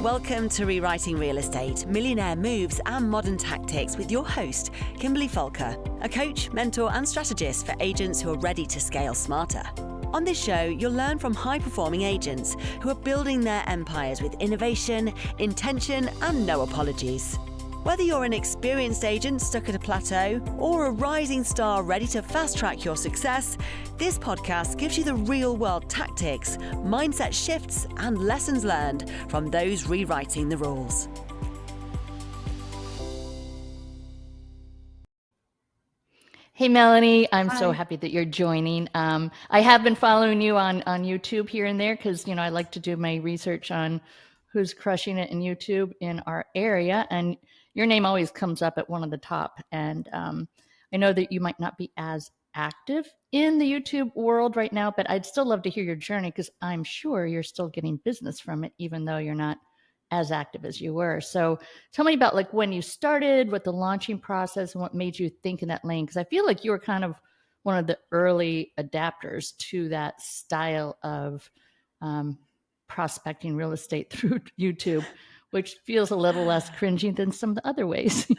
Welcome to Rewriting Real Estate, Millionaire Moves and Modern Tactics with your host, Kimberly Falker, a coach, mentor and strategist for agents who are ready to scale smarter. On this show, you'll learn from high-performing agents who are building their empires with innovation, intention and no apologies. Whether you're an experienced agent stuck at a plateau or a rising star ready to fast-track your success, this podcast gives you the real-world tactics, mindset shifts, and lessons learned from those rewriting the rules. Hey, Melanie, I'm so happy that you're joining. I have been following you on YouTube here and there because, I like to do my research on who's crushing it in YouTube in our area. And your name always comes up at one of the top. And I know that you might not be as active in the YouTube world right now, but I'd still love to hear your journey because I'm sure you're still getting business from it, even though you're not as active as you were. So tell me about like when you started, what the launching process and what made you think in that lane. Because I feel like you were kind of one of the early adapters to that style of prospecting real estate through YouTube, which feels a little less cringy than some of the other ways.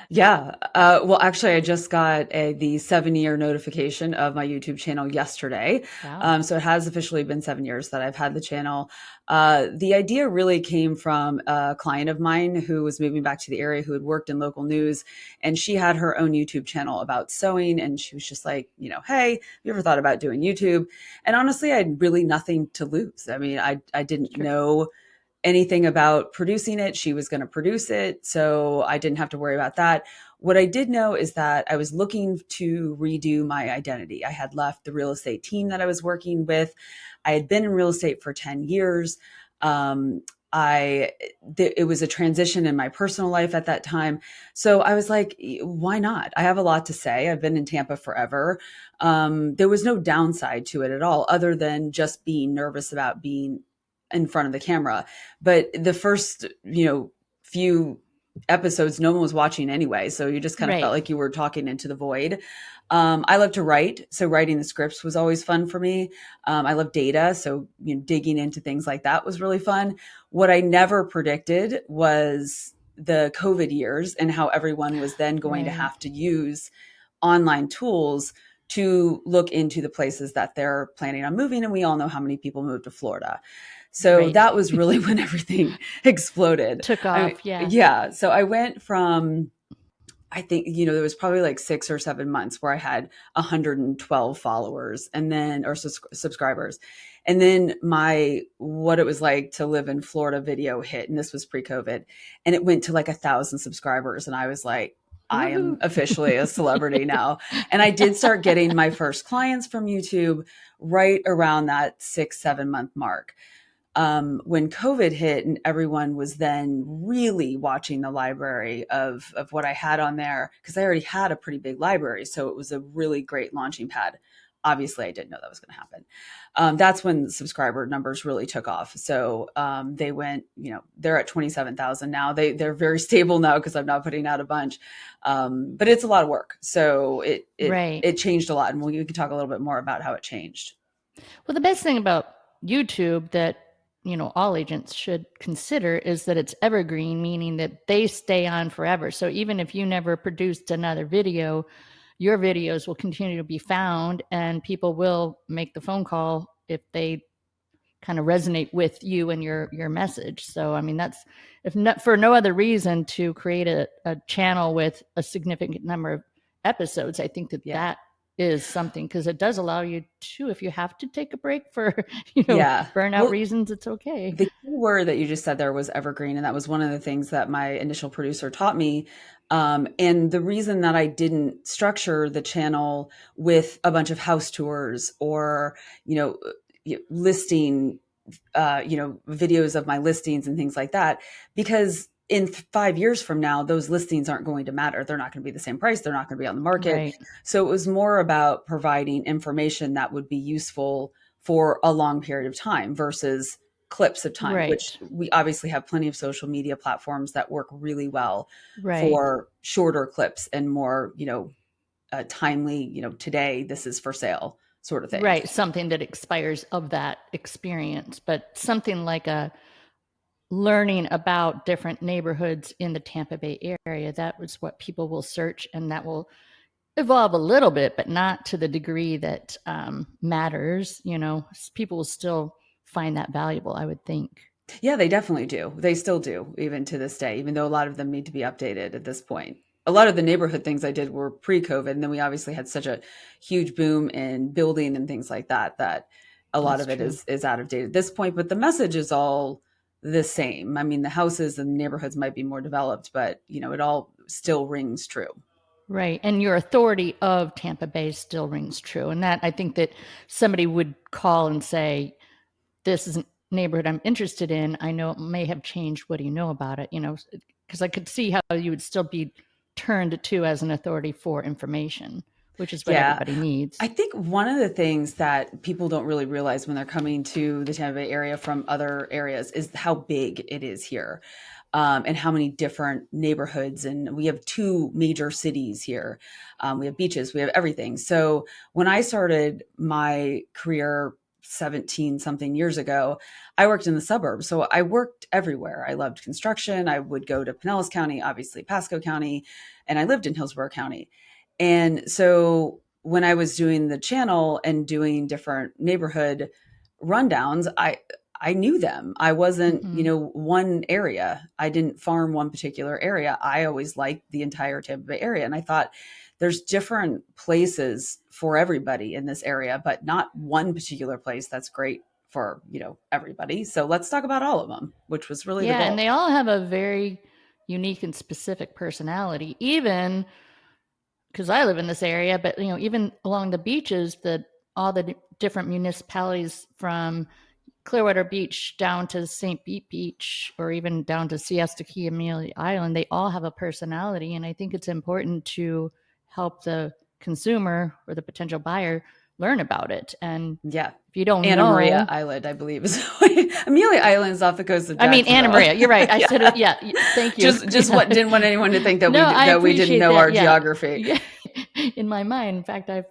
Yeah. Well, actually, I just got the 7-year notification of my YouTube channel yesterday. Wow. So it has officially been 7 years that I've had the channel. The idea really came from a client of mine who was moving back to the area, who had worked in local news, and she had her own YouTube channel about sewing. And she was just like, hey, have you ever thought about doing YouTube? And honestly, I had really nothing to lose. I mean, I didn't know anything about producing it. She was going to produce it, so I didn't have to worry about that. What I did know is that I was looking to redo my identity. I had left the real estate team that I was working with. I had been in real estate for 10 years. It was a transition in my personal life at that time. So I was like, why not? I have a lot to say. I've been in Tampa forever. There was no downside to it at all, other than just being nervous about being in front of the camera. But the first, few episodes, no one was watching anyway. So you just kind of felt like you were talking into the void. I love to write. So writing the scripts was always fun for me. I love data. So digging into things like that was really fun. What I never predicted was the COVID years and how everyone was then going to have to use online tools to look into the places that they're planning on moving. And we all know how many people moved to Florida. So that was really when everything exploded. Took off, Yeah. So I went from, I think, there was probably like 6 or 7 months where I had 112 followers or subscribers. And then what it was like to live in Florida video hit. And this was pre-COVID. And it went to like 1,000 subscribers. And I was like, I am officially a celebrity now. And I did start getting my first clients from YouTube right around that 6-7 month mark. When COVID hit and everyone was then really watching the library of what I had on there, because I already had a pretty big library. So it was a really great launching pad. Obviously, I didn't know that was going to happen. That's when the subscriber numbers really took off. So they went, they're at 27,000 now. They're very stable now because I'm not putting out a bunch. But it's a lot of work. So it changed a lot. And we can talk a little bit more about how it changed. Well, the best thing about YouTube that all agents should consider is that it's evergreen, meaning that they stay on forever. So even if you never produced another video, your videos will continue to be found and people will make the phone call if they kind of resonate with you and your message. So, I mean, that's if not for no other reason to create a channel with a significant number of episodes. I think that is something, because it does allow you to, if you have to take a break for burnout reasons, it's okay. The key word that you just said there was evergreen, and that was one of the things that my initial producer taught me. And the reason that I didn't structure the channel with a bunch of house tours or listing videos of my listings and things like that, because in 5 years from now, those listings aren't going to matter. They're not going to be the same price. They're not going to be on the market. Right. So it was more about providing information that would be useful for a long period of time versus clips of time, which we obviously have plenty of social media platforms that work really well for shorter clips and more, timely, today this is for sale sort of thing. Right. Something that expires of that experience, but something like a learning about different neighborhoods in the Tampa Bay area. That was what people will search, and that will evolve a little bit, but not to the degree that matters. People will still find that valuable, I would think. Yeah, they definitely do. They still do, even to this day, even though a lot of them need to be updated at this point. A lot of the neighborhood things I did were pre-COVID, and then we obviously had such a huge boom in building and things like that, that a lot That's of it true. is out of date at this point, but the message is all the same. I mean, the houses and neighborhoods might be more developed, but it all still rings true. Right. And your authority of Tampa Bay still rings true. And that, I think that somebody would call and say, this is a neighborhood I'm interested in. I know it may have changed. What do you know about it? Because I could see how you would still be turned to as an authority for information, which is what everybody needs. I think one of the things that people don't really realize when they're coming to the Tampa Bay area from other areas is how big it is here. And how many different neighborhoods. And we have 2 major cities here. We have beaches, we have everything. So when I started my career 17 something years ago, I worked in the suburbs. So I worked everywhere. I loved construction. I would go to Pinellas County, obviously Pasco County, and I lived in Hillsborough County. And so when I was doing the channel and doing different neighborhood rundowns, I knew them. I wasn't, one area. I didn't farm one particular area. I always liked the entire Tampa Bay area. And I thought there's different places for everybody in this area, but not one particular place that's great for, everybody. So let's talk about all of them, which was really the goal. And they all have a very unique and specific personality, even because I live in this area, but even along the beaches, all the different municipalities from Clearwater Beach down to St. Pete Beach, or even down to Siesta Key, Amelia Island, they all have a personality. And I think it's important to help the consumer or the potential buyer learn about it. And if you don't Anna know, Maria Island, I believe is Amelia Island is off the coast of Jacksonville. I mean, Anna Maria, you're right. I said, thank you. Didn't want anyone to think that we didn't know our geography. Yeah. In my mind, in fact, I've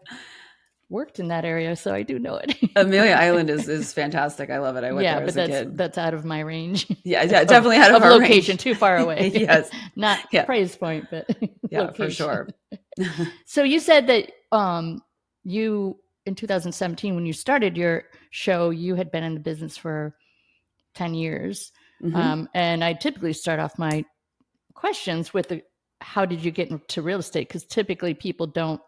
worked in that area, so I do know it. Amelia Island is fantastic. I love it. I went there as a kid. That's out of my range. Yeah, definitely out of our location, range. too far away. Yes, not price point, but location. For sure. So you said that you in 2017, when you started your show, you had been in the business for 10 years, and I typically start off my questions with how did you get into real estate? Because typically people don't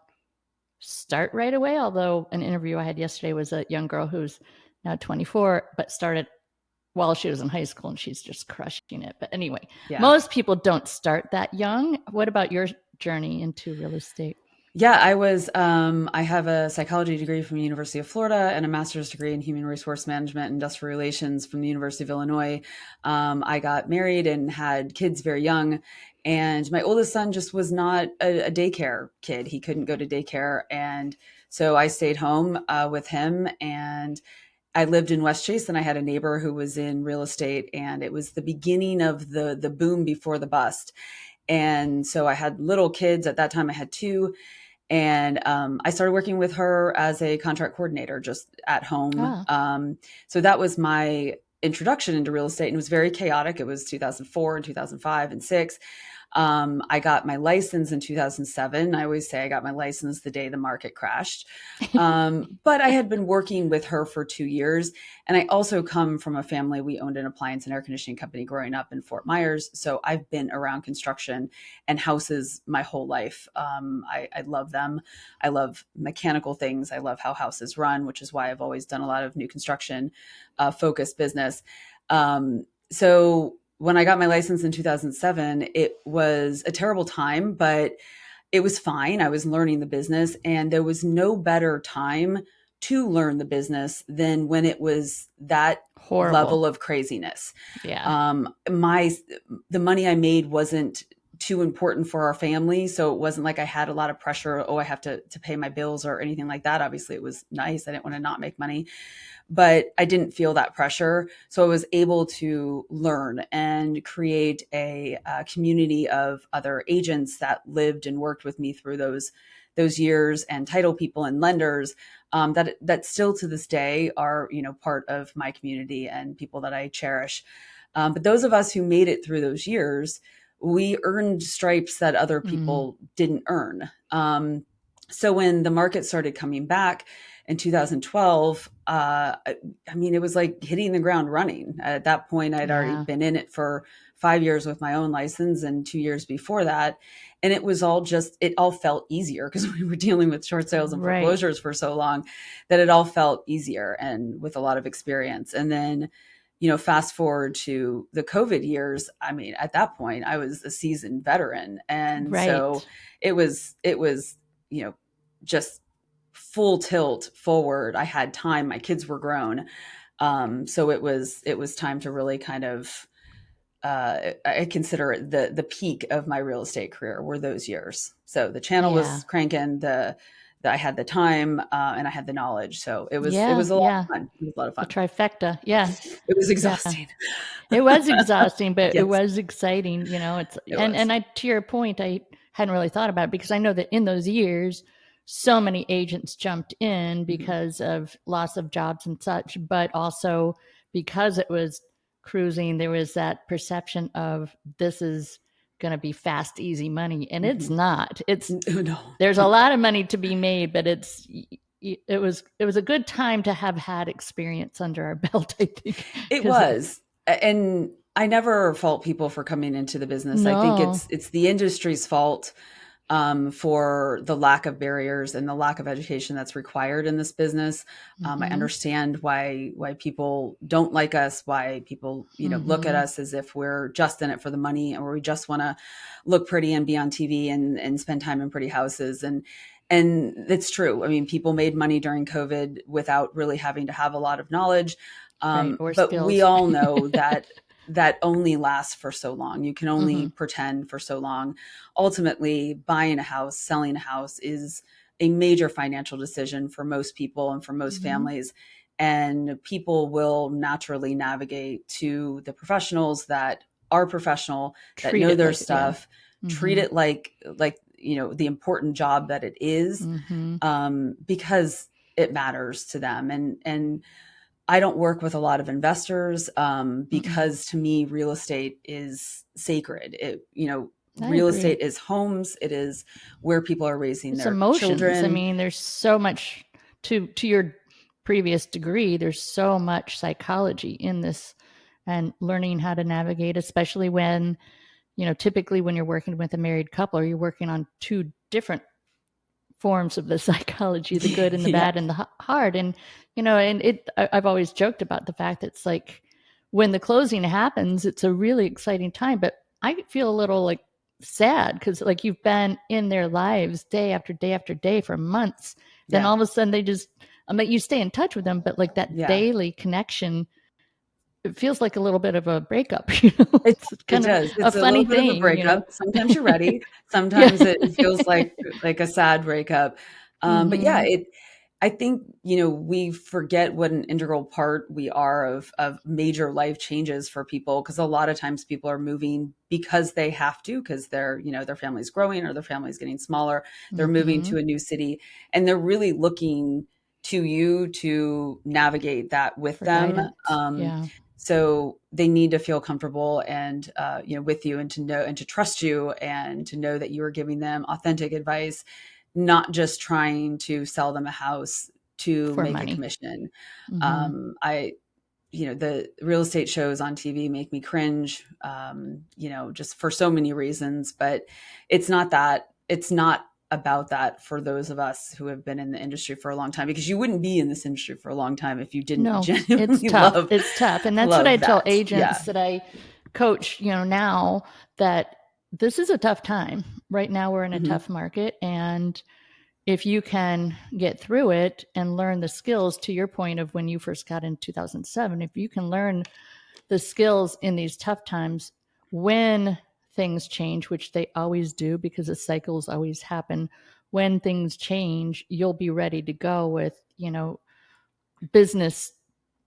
start right away. Although an interview I had yesterday was a young girl who's now 24, but started while she was in high school, and she's just crushing it. But anyway, most people don't start that young. What about your journey into real estate? Yeah, I have a psychology degree from the University of Florida and a master's degree in human resource management and industrial relations from the University of Illinois. I got married and had kids very young. And my oldest son just was not a daycare kid. He couldn't go to daycare. And so I stayed home with him, and I lived in West Chase, and I had a neighbor who was in real estate, and it was the beginning of the boom before the bust. And so I had little kids. At that time I had 2. And I started working with her as a contract coordinator just at home. So that was my introduction into real estate, and it was very chaotic. It was 2004 and 2005 and 6. I got my license in 2007. I always say I got my license the day the market crashed. But I had been working with her for 2 years. And I also come from a family. We owned an appliance and air conditioning company growing up in Fort Myers. So I've been around construction and houses my whole life. I love them. I love mechanical things. I love how houses run, which is why I've always done a lot of new construction focused business. So when I got my license in 2007, it was a terrible time, but it was fine. I was learning the business, and there was no better time to learn the business than when it was that horrible level of craziness. Yeah. The money I made wasn't too important for our family. So it wasn't like I had a lot of pressure. Oh, I have to pay my bills or anything like that. Obviously it was nice. I didn't want to not make money, but I didn't feel that pressure. So I was able to learn and create a community of other agents that lived and worked with me through those years, and title people and lenders. that still to this day are, part of my community and people that I cherish. But those of us who made it through those years, we earned stripes that other people didn't earn. So when the market started coming back in 2012, it was like hitting the ground running. At that point, I'd already been in it for 5 years with my own license and 2 years before that. And it was it all felt easier because we were dealing with short sales and foreclosures for so long that it all felt easier and with a lot of experience. And then, fast forward to the COVID years, at that point I was a seasoned veteran. And so it was, just full tilt forward. I had time, my kids were grown. So it was time to really kind of, I consider it the peak of my real estate career were those years. So the channel was cranking, I had the time, and I had the knowledge. So it was a lot of fun. It was a lot of fun. The trifecta. Yeah. It was exhausting. It was exhausting, but Yes. it was exciting. And I, to your point, I hadn't really thought about it because I know that in those years, so many agents jumped in because of loss of jobs and such, but also because it was cruising, there was that perception of this is going to be fast, easy money. And it's not. There's a lot of money to be made, but it was a good time to have had experience under our belt, I think. It was. And I never fault people for coming into the business. No. I think it's the industry's fault for the lack of barriers and the lack of education that's required in this business. I understand why people don't like us, why people, look at us as if we're just in it for the money or we just want to look pretty and be on TV and spend time in pretty houses. And it's true. People made money during COVID without really having to have a lot of knowledge. But skills. We all know that only lasts for so long. You can only pretend for so long. Ultimately, buying a house, selling a house is a major financial decision for most people and for most families. And people will naturally navigate to the professionals that are professional, that know their stuff, treat it like, the important job that it is, because it matters to them. And I don't work with a lot of investors because to me, real estate is sacred. Real estate is homes. It is where people are raising their emotions. Children. There's so much to your previous degree. There's so much psychology in this and learning how to navigate, especially when, typically when you're working with a married couple or you're working on two different forms of the psychology, the good and the bad and the hard. And, I've always joked about the fact that it's like when the closing happens, it's a really exciting time, but I feel a little like sad because like you've been in their lives day after day after day for months. Then all of a sudden they just, you stay in touch with them, but like that daily connection, it feels like a little bit of a breakup, It's kind of a funny thing. Bit of a breakup. Sometimes you're ready. Sometimes it feels like a sad breakup. But yeah, I think, we forget what an integral part we are of major life changes for people. Cause a lot of times people are moving because they have to, cause their family's growing or their family's getting smaller. They're moving to a new city and they're really looking to you to navigate that with them. So they need to feel comfortable and, with you and to know and to trust you and to know that you are giving them authentic advice, not just trying to sell them a house to make a commission. The real estate shows on TV make me cringe, just for so many reasons, but it's not about that for those of us who have been in the industry for a long time, because you wouldn't be in this industry for a long time if you didn't genuinely love. It's tough. And that's what I tell agents that I coach, now that this is a tough time. Right now we're in a tough market. And if you can get through it and learn the skills, to your point of when you first got in 2007, if you can learn the skills in these tough times, when things change, which they always do because the cycles always happen, when things change, you'll be ready to go with,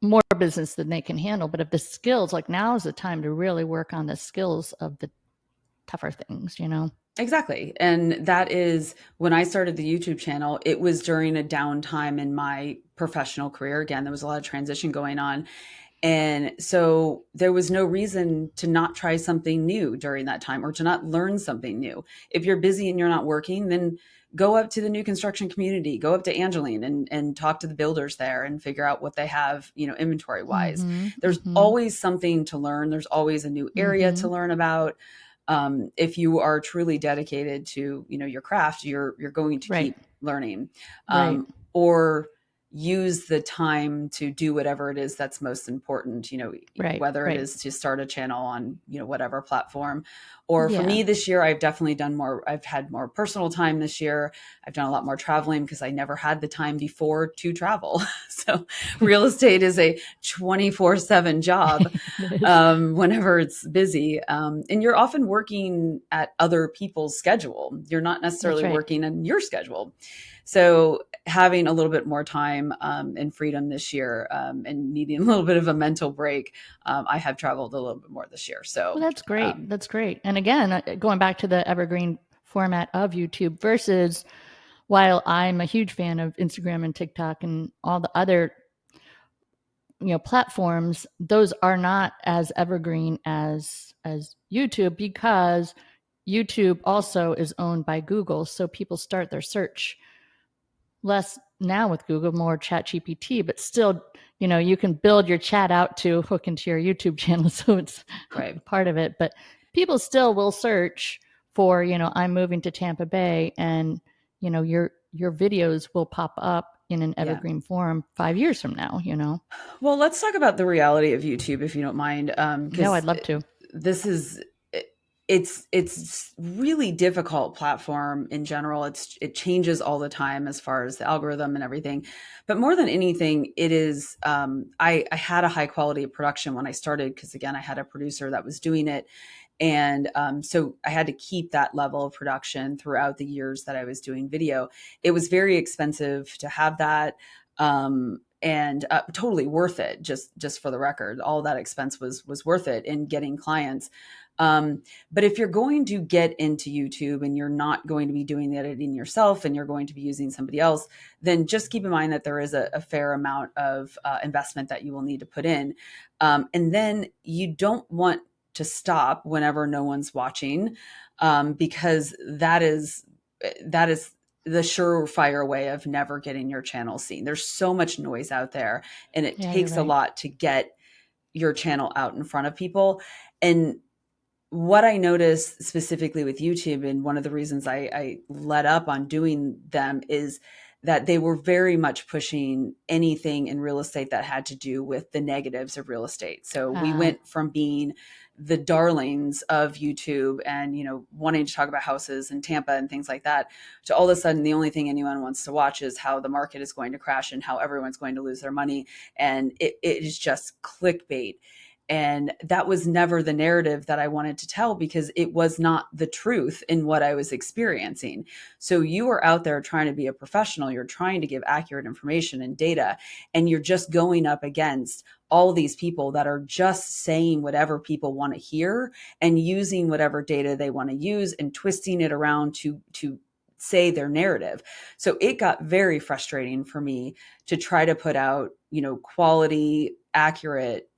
more business than they can handle. But if the skills, like now is the time to really work on the skills of the tougher things, Exactly. And that is when I started the YouTube channel, it was during a downtime in my professional career. Again, there was a lot of transition going on. And so there was no reason to not try something new during that time or to not learn something new. If you're busy and you're not working, then go up to the new construction community, go up to Angeline and talk to the builders there and figure out what they have, inventory wise. There's always something to learn. There's always a new area to learn about. If you are truly dedicated to, your craft, you're going to Right. keep learning, Right. or use the time to do whatever it is that's most important, Right. whether it Right. is to start a channel on, whatever platform. Or for Yeah. me this year, I've definitely done more. I've had more personal time this year. I've done a lot more traveling because I never had the time before to travel. So real estate is a 24/7 job It is. whenever it's busy. And you're often working at other people's schedule. You're not necessarily That's right. working on your schedule. So having a little bit more time and freedom this year and needing a little bit of a mental break, I have traveled a little bit more this year. So Well, that's great. That's great. And again, going back to the evergreen format of YouTube versus while I'm a huge fan of Instagram and TikTok and all the other platforms, those are not as evergreen as YouTube because YouTube also is owned by Google. So people start their search less now with Google, more ChatGPT, but still, you can build your chat out to hook into your YouTube channel. So it's right. part of it, but people still will search for, I'm moving to Tampa Bay, and, your videos will pop up in an evergreen form 5 years from now, Well, let's talk about the reality of YouTube, if you don't mind. No, I'd love to. This is, it's really difficult platform in general. It changes all the time as far as the algorithm and everything. But more than anything, it is, I had a high quality of production when I started, because again, I had a producer that was doing it. And so I had to keep that level of production throughout the years that I was doing video. It was very expensive to have that. And totally worth it. Just for the record, all that expense was worth it in getting clients. But if you're going to get into YouTube and you're not going to be doing the editing yourself and you're going to be using somebody else, then just keep in mind that there is a fair amount of investment that you will need to put in. And then you don't want to stop whenever no one's watching, because that is the surefire way of never getting your channel seen. There's so much noise out there, and it takes a lot to get your channel out in front of people. And what I noticed specifically with YouTube, and one of the reasons I let up on doing them, is that they were very much pushing anything in real estate that had to do with the negatives of real estate. So we went from being the darlings of YouTube and, wanting to talk about houses in Tampa and things like that, to all of a sudden, the only thing anyone wants to watch is how the market is going to crash and how everyone's going to lose their money. And it is just clickbait. And that was never the narrative that I wanted to tell, because it was not the truth in what I was experiencing. So you are out there trying to be a professional. You're trying to give accurate information and data, and you're just going up against all these people that are just saying whatever people want to hear and using whatever data they want to use and twisting it around to say their narrative. So it got very frustrating for me to try to put out, quality, accurate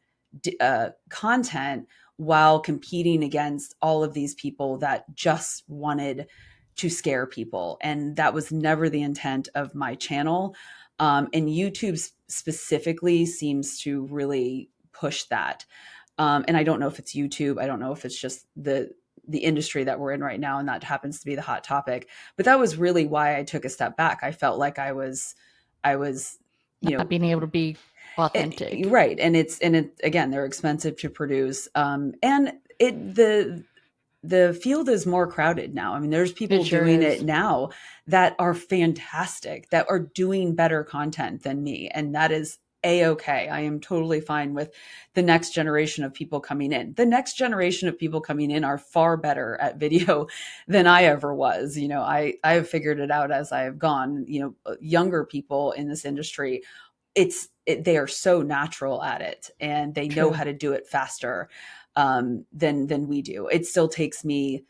content while competing against all of these people that just wanted to scare people. And that was never the intent of my channel. And YouTube specifically seems to really push that. And I don't know if it's YouTube. I don't know if it's just the industry that we're in right now, and that happens to be the hot topic. But that was really why I took a step back. I felt like I was, not being able to be authentic. Right. And again, they're expensive to produce. And the field is more crowded now. I mean, there's people doing it now that are fantastic, that are doing better content than me. And that is A-okay. I am totally fine with the next generation of people coming in. The next generation of people coming in are far better at video than I ever was. I have figured it out as I have gone. Younger people in this industry, they are so natural at it, and they know how to do it faster than we do. It still takes me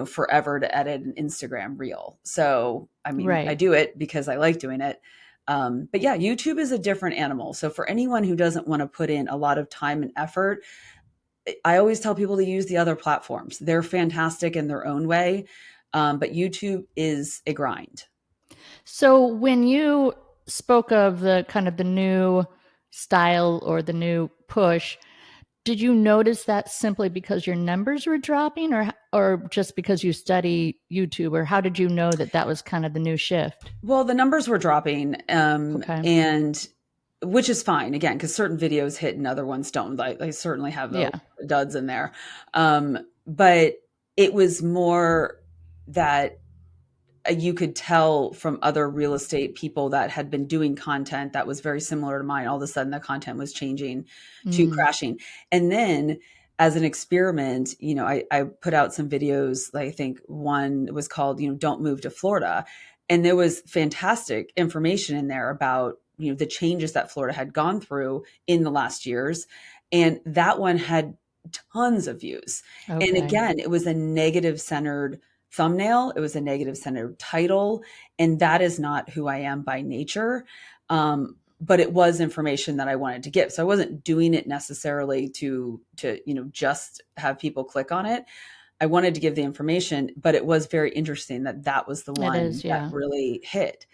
forever to edit an Instagram reel. So, I mean, Right. I do it because I like doing it. But yeah, YouTube is a different animal. So for anyone who doesn't want to put in a lot of time and effort, I always tell people to use the other platforms. They're fantastic in their own way. But YouTube is a grind. So when you spoke of the kind of the new style or the new push, did you notice that simply because your numbers were dropping, or just because you study YouTube, or how did you know that that was kind of the new shift? Well, the numbers were dropping, Okay. and which is fine again, because certain videos hit and other ones don't. Like they certainly have the Yeah. duds in there. But it was more that you could tell from other real estate people that had been doing content that was very similar to mine. All of a sudden, the content was changing to crashing. And then, as an experiment, I put out some videos. I think one was called, Don't Move to Florida. And there was fantastic information in there about, the changes that Florida had gone through in the last years. And that one had tons of views. And Okay. again, it was a negative centered thumbnail. It was a negative centered title. And that is not who I am by nature. But it was information that I wanted to give. So I wasn't doing it necessarily to just have people click on it. I wanted to give the information, but it was very interesting that was the It one is, that yeah. really hit.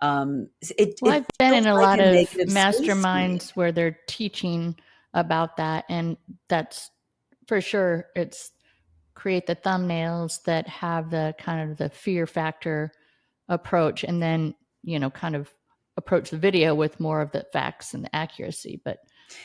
Well, It I've been feels in a like lot a of negative space to me. masterminds where they're teaching about that, and that's for sure. It's create the thumbnails that have the kind of the fear factor approach, and then kind of approach the video with more of the facts and the accuracy. But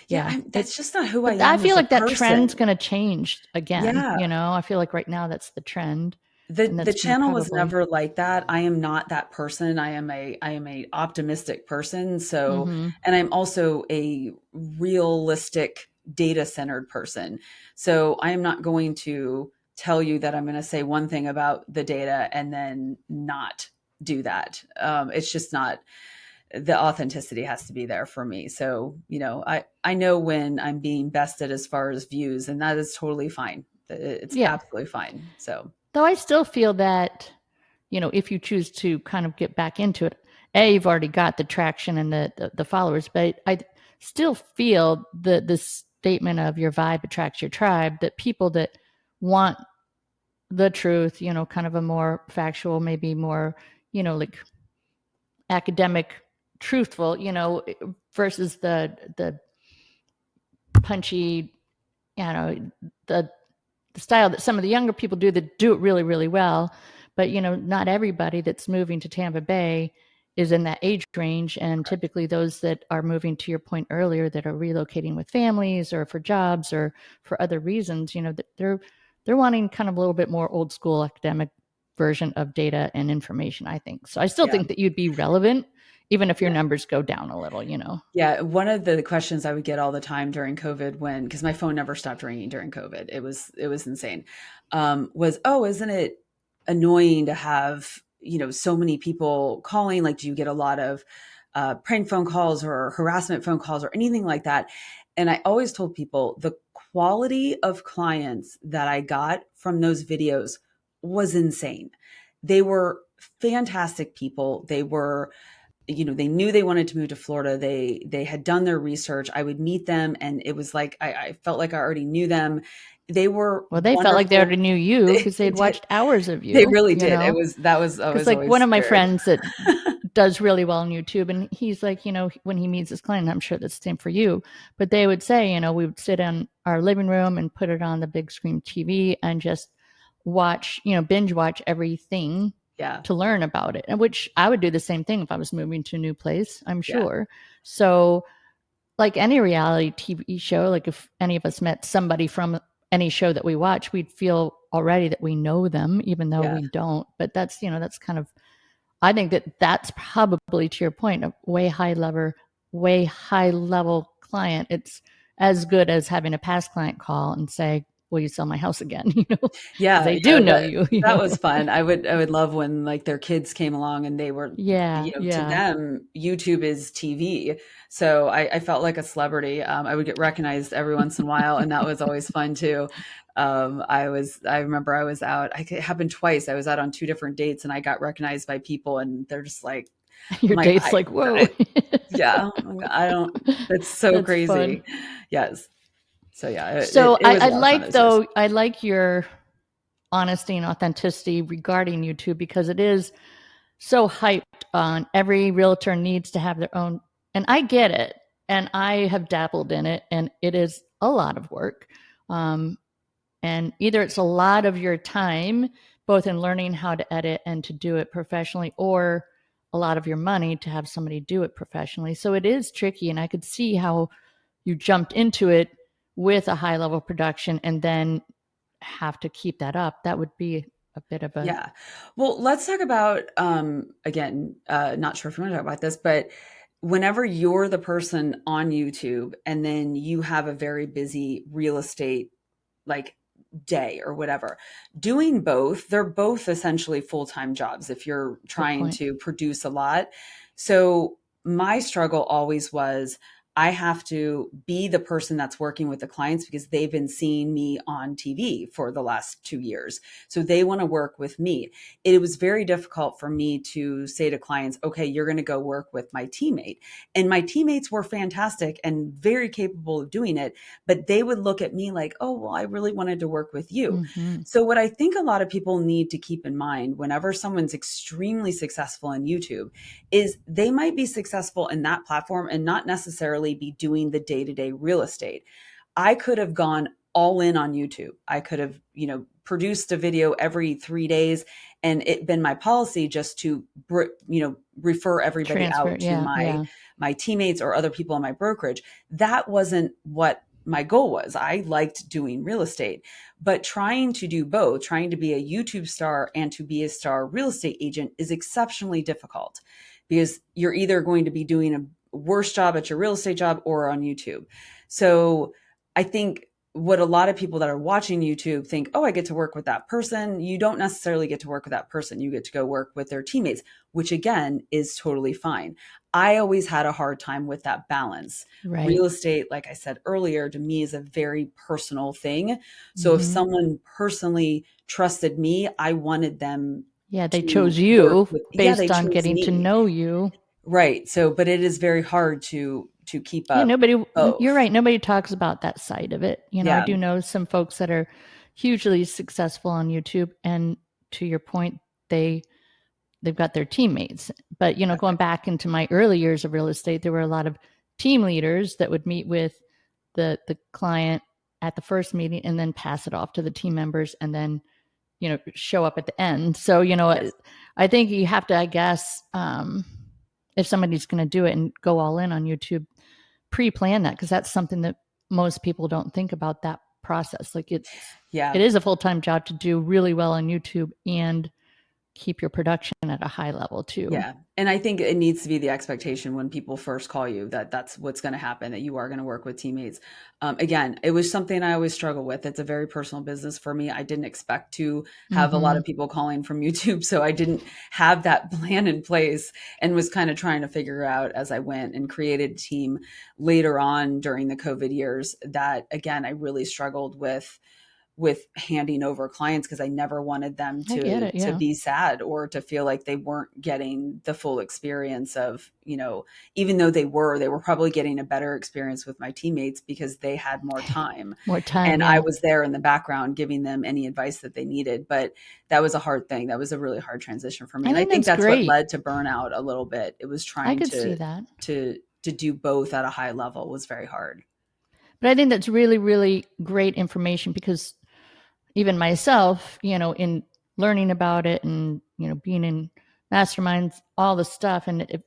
yeah, That's just not who I but I am as feel a like that trend's person. going to change again. Yeah. I feel like right now that's the trend, and The that's been channel was probably. never like that. I am not that person. I am a optimistic person. So, Mm-hmm. and I'm also a realistic data centered person. So I am not going to tell you that I'm going to say one thing about the data and then not do that. It's just not, the authenticity has to be there for me. So, I know when I'm being bested as far as views, and that is totally fine. It's Yeah. absolutely fine. So. Though I still feel that, if you choose to kind of get back into it, you've already got the traction and the followers, but I still feel the statement of your vibe attracts your tribe, that people that want the truth, kind of a more factual, maybe more, like academic, truthful, versus the punchy, the style that some of the younger people do that do it really, really well. But, not everybody that's moving to Tampa Bay is in that age range. And typically those that are moving, to your point earlier, that are relocating with families or for jobs or for other reasons, they're wanting kind of a little bit more old school academic version of data and information, I think. So I still Yeah. think that you'd be relevant, even if your Yeah. numbers go down a little, Yeah. One of the questions I would get all the time during COVID, because my phone never stopped ringing during COVID, it was insane. Was, oh, isn't it annoying to have, so many people calling? Like, do you get a lot of prank phone calls or harassment phone calls or anything like that? And I always told people the quality of clients that I got from those videos was insane. They were fantastic people. They were, they knew they wanted to move to Florida. They had done their research. I would meet them, and it was like I felt like I already knew them. They were Well, they felt like they already wonderful. knew you because They they'd did. watched hours of They you, really did. That Because was like one always of my weird. friends that does really well on YouTube, and he's like, when he meets his client, I'm sure that's the same for you, but they would say, we would sit in our living room and put it on the big screen TV and just watch, binge watch everything Yeah, to learn about it. And which I would do the same thing if I was moving to a new place, I'm yeah, sure. So like any reality TV show, like if any of us met somebody from any show that we watch, we'd feel already that we know them, even though yeah, we don't. But that's, that's kind of, I think that's probably, to your point, a way high level client. It's as good as having a past client call and say, will you sell my house again? Because Yeah, they do know that you. that was fun. I would love when like their kids came along and they were, Yeah, to yeah. them, YouTube is TV. So I felt like a celebrity. I would get recognized every once in a while, and that was always fun too. I remember I was out, it happened twice. I was out on two different dates and I got recognized by people and they're just like, Your I'm like, date's like, whoa. yeah, I don't, that's so That's fun. crazy. Yes. So yeah, So it was a I lot of fun like, those years. though, I like your honesty and authenticity regarding YouTube, because it is so hyped on. Every realtor needs to have their own, and I get it. And I have dabbled in it, and it is a lot of work. And either it's a lot of your time, both in learning how to edit and to do it professionally, or a lot of your money to have somebody do it professionally. So it is tricky. And I could see how you jumped into it with a high level production and then have to keep that up. That would be a bit of a, Yeah. Well, let's talk about, again, not sure if you want to talk about this, but whenever you're the person on YouTube and then you have a very busy real estate like day or whatever, doing both, they're both essentially full-time jobs if you're good trying point. to produce a lot. So my struggle always was I have to be the person that's working with the clients because they've been seeing me on TV for the last 2 years. So they want to work with me. It was very difficult for me to say to clients, okay, you're going to go work with my teammate. And my teammates were fantastic and very capable of doing it, but they would look at me like, oh, well, I really wanted to work with you. Mm-hmm. So what I think a lot of people need to keep in mind whenever someone's extremely successful in YouTube is they might be successful in that platform and not necessarily be doing the day-to-day real estate. I could have gone all in on YouTube. I could have, produced a video every 3 days and it been my policy just to, refer everybody Transfer. out to Yeah. my Yeah. my teammates or other people in my brokerage. That wasn't what my goal was. I liked doing real estate, but trying to do both, trying to be a YouTube star and to be a star real estate agent is exceptionally difficult because you're either going to be doing a worse job at your real estate job or on YouTube. So I think what a lot of people that are watching YouTube think, oh, I get to work with that person. You don't necessarily get to work with that person. You get to go work with their teammates, which again is totally fine. I always had a hard time with that balance. Right. Real estate, like I said earlier, to me is a very personal thing. So if Mm-hmm. someone personally trusted me, I wanted them Yeah. They chose to work you with, based they on chose getting to me. know you. Right. So, but it is very hard to keep Yeah, up you're both. right. Nobody talks about that side of it. I Yeah. do know some folks that are hugely successful on YouTube. And to your point, they've got their teammates. But, going back into my early years of real estate, there were a lot of team leaders that would meet with the client at the first meeting and then pass it off to the team members and then, show up at the end. So, Yes. I think you have to, I guess, if somebody's going to do it and go all in on YouTube, pre-plan that, because that's something that most people don't think about, that process. Like it Yeah. is a full-time job to do really well on YouTube and keep your production at a high level too. Yeah. And I think it needs to be the expectation when people first call you that that's what's going to happen, that you are going to work with teammates. Again, it was something I always struggle with. It's a very personal business for me. I didn't expect to have a lot of people calling from YouTube. So I didn't have that plan in place and was kind of trying to figure out as I went, and created a team later on during the COVID years that, again, I really struggled with handing over clients because I never wanted them I get it, to yeah. be sad or to feel like they weren't getting the full experience of, even though they were probably getting a better experience with my teammates because they had more time. More time, And I yeah. was there in the background giving them any advice that they needed. But that was a hard thing. That was a really hard transition for me. And I think that's what great. led to burnout a little bit. It was I trying could see that. to do both at a high level was very hard. But I think that's really, really great information, because even myself, in learning about it and, being in masterminds, all the stuff, and it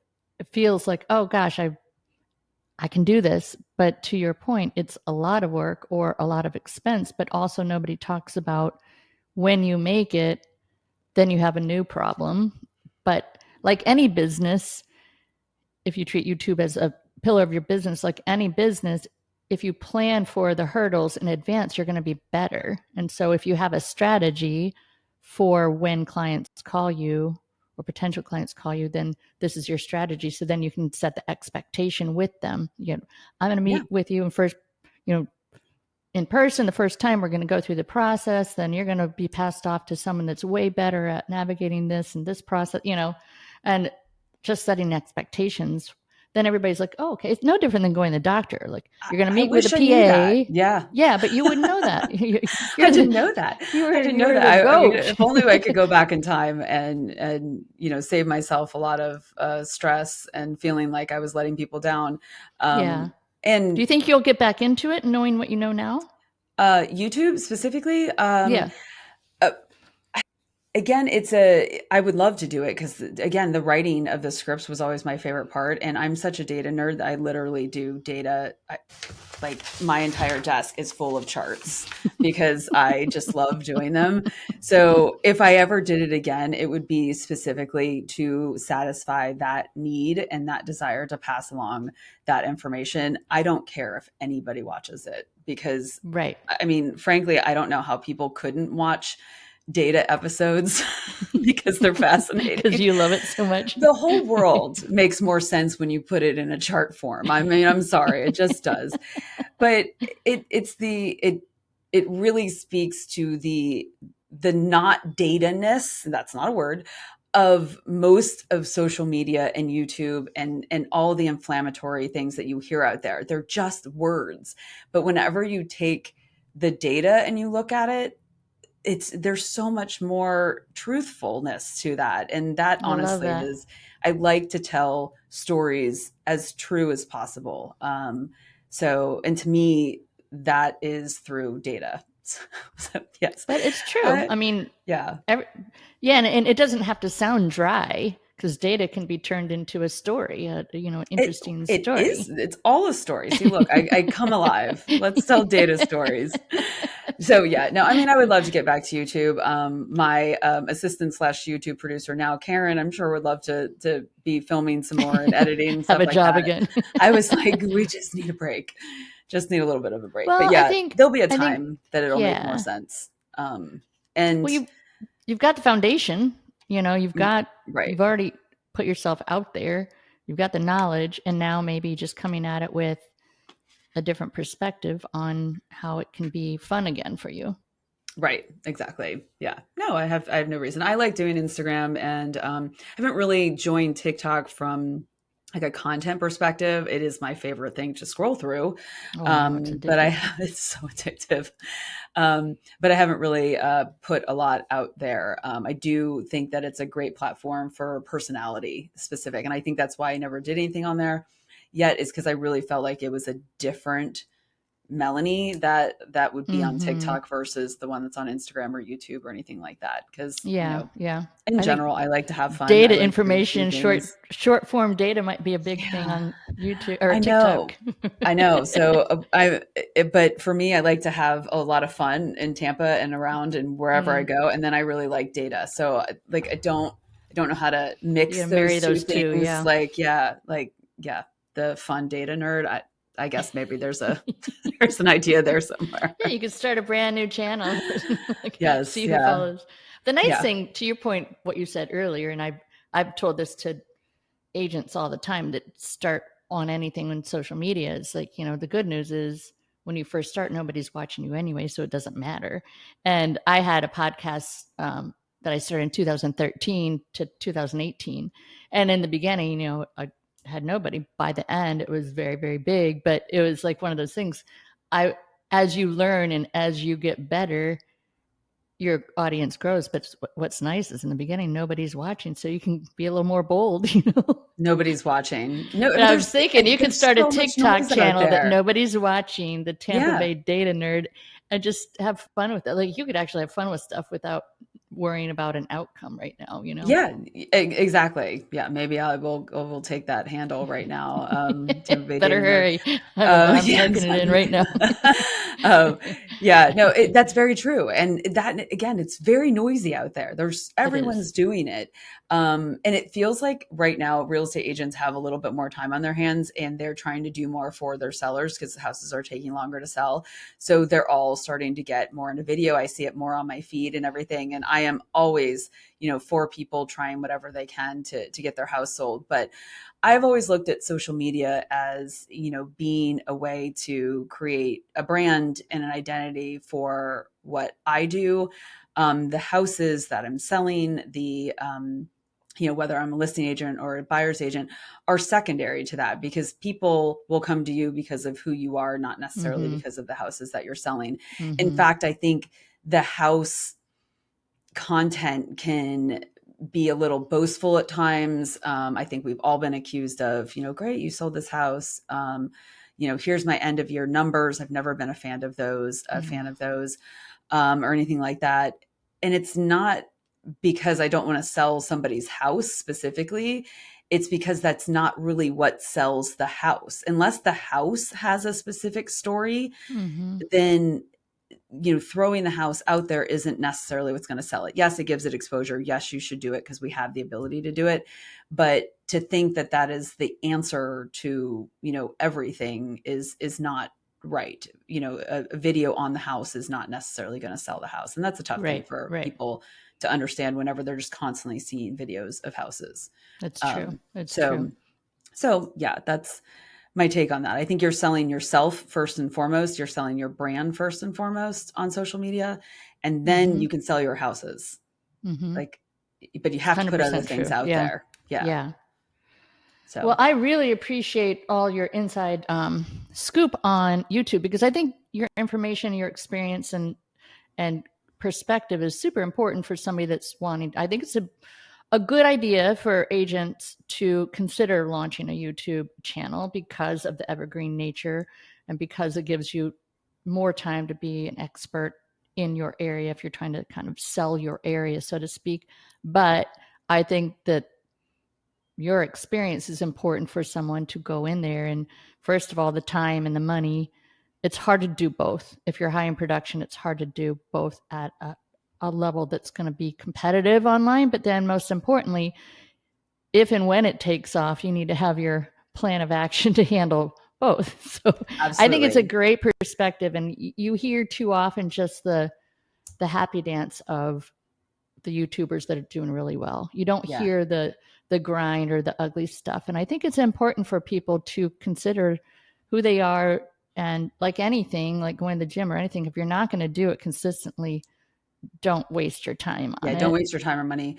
feels like, oh gosh, I can do this. But to your point, it's a lot of work or a lot of expense, but also nobody talks about when you make it, then you have a new problem. But like any business, if you treat YouTube as a pillar of your business, like any business, if you plan for the hurdles in advance, you're going to be better. And so if you have a strategy for when clients call you or potential clients call you, then this is your strategy. So then you can set the expectation with them. You know, I'm going to meet with you and first, you know, in person the first time. We're going to go through the process. Then you're going to be passed off to someone that's way better at navigating this and this process, you know, and just setting expectations. Then everybody's like, oh, okay. It's no different than going to the doctor. Like you're going to meet with a PA. Yeah, but you wouldn't know that. I didn't know that. I didn't know that. I mean, if only I could go back in time and you know, save myself a lot of stress and feeling like I was letting people down. And do you think you'll get back into it knowing what you know now? YouTube specifically? Again, I would love to do it because, again, the writing of the scripts was always my favorite part. And I'm such a data nerd that I literally do data. Like my entire desk is full of charts because I just love doing them. So if I ever did it again, it would be specifically to satisfy that need and that desire to pass along that information. I don't care if anybody watches it because, I mean, frankly, I don't know how people couldn't watch data episodes because they're fascinating. Because you love it so much. The whole world makes more sense when you put it in a chart form. I mean, I'm sorry, it just does. But it really speaks to the not data-ness, that's not a word, of most of social media and YouTube and all the inflammatory things that you hear out there. They're just words. But whenever you take the data and you look at it, there's so much more truthfulness to that. And that honestly is, I like to tell stories as true as possible. So, and to me, that is through data. So, yes. But it's true. I mean, yeah. And it doesn't have to sound dry because data can be turned into a story, you know, an interesting story. It's all a story. See, look, I come alive. Let's tell data stories. So yeah, no, I mean, I would love to get back to YouTube. My assistant / YouTube producer now, Karen, I'm sure would love to be filming some more and editing and stuff have a like job that. Again. I was like, we just need a break. Just need a little bit of a break. Well, but yeah, there'll be a time that it'll make more sense. And you've got the foundation, you know, you've already put yourself out there, you've got the knowledge, and now maybe just coming at it with a different perspective on how it can be fun again for you. Right. Exactly. Yeah. No, I have no reason. I like doing Instagram and I haven't really joined TikTok from like a content perspective. It is my favorite thing to scroll through. But it's so addictive. But I haven't really put a lot out there. I do think that it's a great platform for personality specific. And I think that's why I never did anything on there yet, is because I really felt like it was a different Melanie that would be on TikTok versus the one that's on Instagram or YouTube or anything like that. Because in general, I like to have fun. Data information, short form data might be a big thing on YouTube or TikTok. I know. So but for me, I like to have a lot of fun in Tampa and around and wherever I go. And then I really like data. So like, I don't know how to mix those two things. The fun data nerd. I guess maybe there's an idea there somewhere. Yeah, you could start a brand new channel. See who follows. The nice thing, to your point, what you said earlier, and I've told this to agents all the time that start on anything on social media, is like, you know, the good news is when you first start, nobody's watching you anyway, so it doesn't matter. And I had a podcast that I started in 2013 to 2018. And in the beginning, you know, I had nobody. By the end, it was very, very big, but it was like one of those things. As you learn and as you get better, your audience grows. But what's nice is in the beginning, nobody's watching, so you can be a little more bold. You know, nobody's watching. No, I was thinking you can start a TikTok channel that nobody's watching, the Tampa Bay Data Nerd, and just have fun with it. Like you could actually have fun with stuff without worrying about an outcome right now, you know? Yeah, exactly. Yeah, maybe I will take that handle right now. Better hurry. I'm marking it in right now. That's very true. And that, again, it's very noisy out there. Everyone's doing it. And it feels like right now real estate agents have a little bit more time on their hands and they're trying to do more for their sellers because the houses are taking longer to sell. So they're all starting to get more into video. I see it more on my feed and everything. And I am always, for people trying whatever they can to get their house sold. But I've always looked at social media as, being a way to create a brand and an identity for what I do. The houses that I'm selling, whether I'm a listing agent or a buyer's agent, are secondary to that because people will come to you because of who you are, not necessarily because of the houses that you're selling. In fact, I think the house content can be a little boastful at times. I think we've all been accused of, great, you sold this house. Here's my end of year numbers. I've never been a fan of those, or anything like that. And it's not because I don't want to sell somebody's house specifically. It's because that's not really what sells the house. Unless the house has a specific story, then throwing the house out there isn't necessarily what's going to sell it. Yes, it gives it exposure. Yes, you should do it because we have the ability to do it. But to think that that is the answer to, everything is not right. A video on the house is not necessarily going to sell the house. And that's a tough thing for people to understand whenever they're just constantly seeing videos of houses. That's true. That's true. So yeah, that's my take on that. I think you're selling yourself first and foremost. You're selling your brand first and foremost on social media. And then you can sell your houses. But you have to put other things out there. Yeah. So, well, I really appreciate all your inside scoop on YouTube because I think your information, your experience and perspective is super important for somebody that's wanting. I think it's a good idea for agents to consider launching a YouTube channel because of the evergreen nature and because it gives you more time to be an expert in your area if you're trying to kind of sell your area, so to speak. But I think that your experience is important for someone to go in there. And first of all, the time and the money, it's hard to do both. If you're high in production, it's hard to do both at a level that's going to be competitive online. But then most importantly, if and when it takes off, you need to have your plan of action to handle both. So absolutely. I think it's a great perspective. And you hear too often just the happy dance of the YouTubers that are doing really well. You don't hear the grind or the ugly stuff. And I think it's important for people to consider who they are. And like anything, like going to the gym or anything, if you're not going to do it consistently, don't waste your time on it. Don't waste your time or money.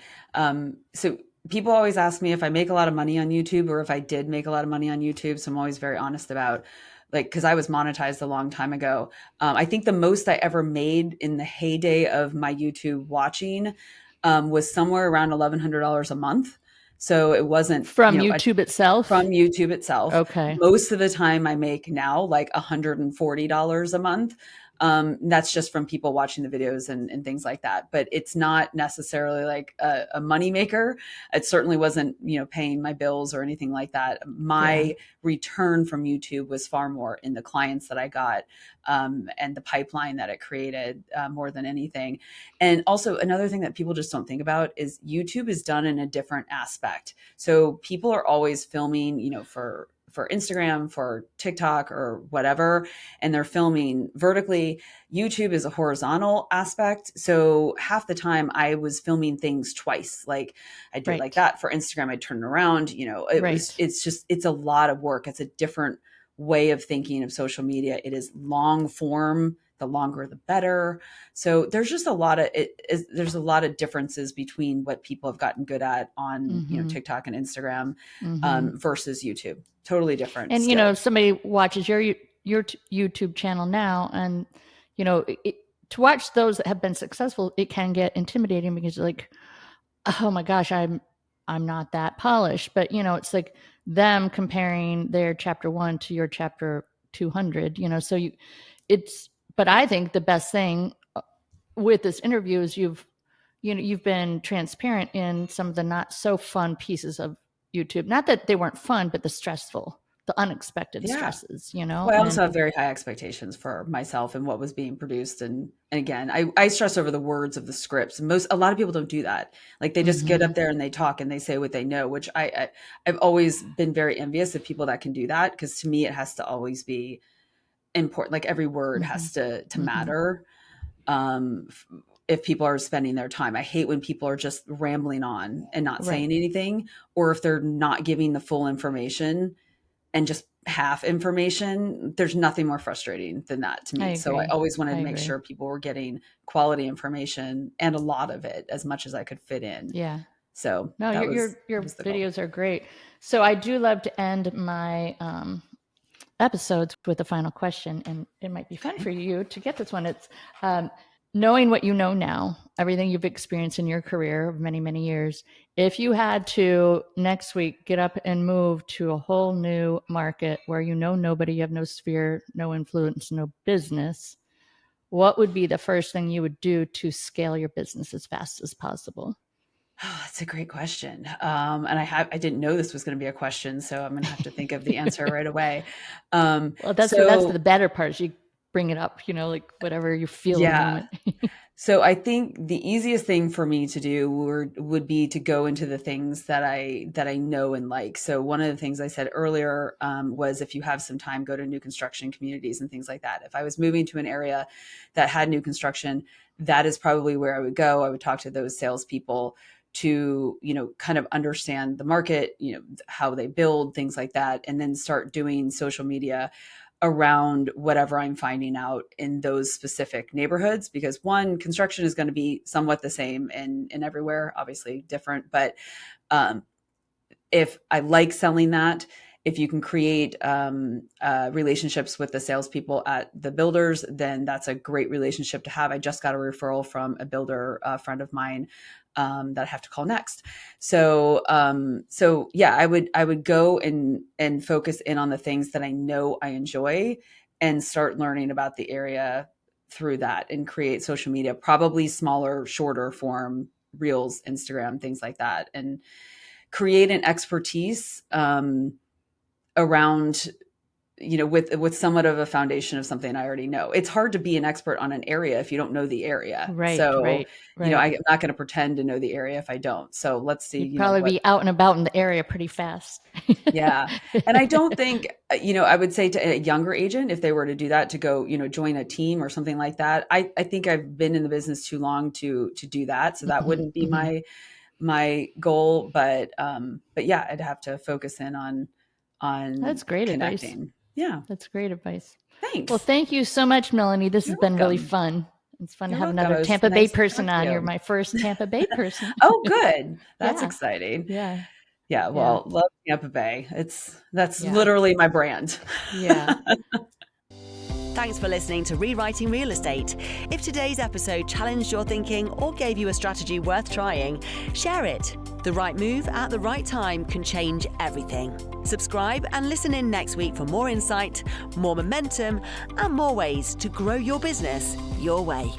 So people always ask me if I make a lot of money on YouTube or if I did make a lot of money on YouTube. So I'm always very honest about because I was monetized a long time ago. I think the most I ever made in the heyday of my YouTube watching was somewhere around $1,100 a month. So it wasn't from YouTube itself. From YouTube itself. Okay. Most of the time I make now like $140 a month. That's just from people watching the videos and things like that. But it's not necessarily like a money maker. It certainly wasn't, paying my bills or anything like that. My return from YouTube was far more in the clients that I got and the pipeline that it created more than anything. And also another thing that people just don't think about is YouTube is done in a different aspect. So people are always filming, for Instagram, for TikTok or whatever, and they're filming vertically. YouTube is a horizontal aspect. So half the time I was filming things twice. Like I did like that for Instagram. I turned around, it's a lot of work. It's a different way of thinking of social media. It is long form. The longer, the better. So there's just a lot of differences between what people have gotten good at on, TikTok and Instagram versus YouTube. Totally different. And, somebody watches your YouTube channel now and, to watch those that have been successful, it can get intimidating because you're like, oh my gosh, I'm not that polished. But, it's like them comparing their chapter 1 to your chapter 200, so but I think the best thing with this interview is you've been transparent in some of the not so fun pieces of YouTube. Not that they weren't fun, but the stressful the unexpected Yeah. stresses, you know? Well, I And also have very high expectations for myself and what was being produced. And again, I stress over the words of the scripts. A lot of people don't do that. Like they just get Mhm. up there and they talk and they say what they know, which I've always been very envious of people that can do that. Because to me, it has to always be important. Like every word Mhm. has to Mhm. matter. If people are spending their time, I hate when people are just rambling on and not Right. saying anything, or if they're not giving the full information and just half information. There's nothing more frustrating than that to I me. So I agree. always wanted I to make agree. sure people were getting quality information and a lot of it, as much as I could fit in. Yeah. So No, that your was the goal. videos are great. So I do love to end my episodes with a final question, and it might be fun Okay. for you to get this one. It's knowing what you know now, everything you've experienced in your career of many, many years. If you had to next week get up and move to a whole new market where you know nobody, you have no sphere, no influence, no business, what would be the first thing you would do to scale your business as fast as possible? Oh, that's a great question. And I didn't know this was going to be a question, so I'm going to have to think of the answer right away. Well, that's the So better part is you bring it up, like whatever you feel in the yeah, moment. so I think the easiest thing for me to do would be to go into the things that I know and like. So one of the things I said earlier was if you have some time, go to new construction communities and things like that. If I was moving to an area that had new construction, that is probably where I would go. I would talk to those salespeople to, kind of understand the market, how they build, things like that, and then start doing social media around whatever I'm finding out in those specific neighborhoods. Because one, construction is going to be somewhat the same in everywhere, obviously different. But um, if I like selling that, if you can create relationships with the salespeople at the builders, then that's a great relationship to have. I just got a referral from a builder friend of mine that I have to call next. So yeah, I would go and focus in on the things that I know I enjoy and start learning about the area through that and create social media, probably smaller, shorter form reels, Instagram, things like that, and create an expertise around, with somewhat of a foundation of something I already know. It's hard to be an expert on an area if you don't know the area. Right, So, right, right. I'm not going to pretend to know the area if I don't. So let's see, You'd probably what. be out and about in the area pretty fast. Yeah. And I don't think, I would say to a younger agent, if they were to do that, to go, join a team or something like that. I think I've been in the business too long to do that. So that Mhm, wouldn't be mhm. my goal, but yeah, I'd have to focus in on That's great advice. connecting. Yeah. That's great advice. Well, Thanks. thank you so much, Melanie. This has You're been really welcome. fun. It's fun to You're have welcome. another It was Tampa Bay nice to person talk to on. You're you. my first Tampa Bay person. Oh, good. That's Yeah, exciting. yeah, Yeah. yeah, Well, love Tampa Bay. That's yeah, literally my brand. yeah. Thanks for listening to Rewriting Real Estate. If today's episode challenged your thinking or gave you a strategy worth trying, share it. The right move at the right time can change everything. Subscribe and listen in next week for more insight, more momentum, and more ways to grow your business your way.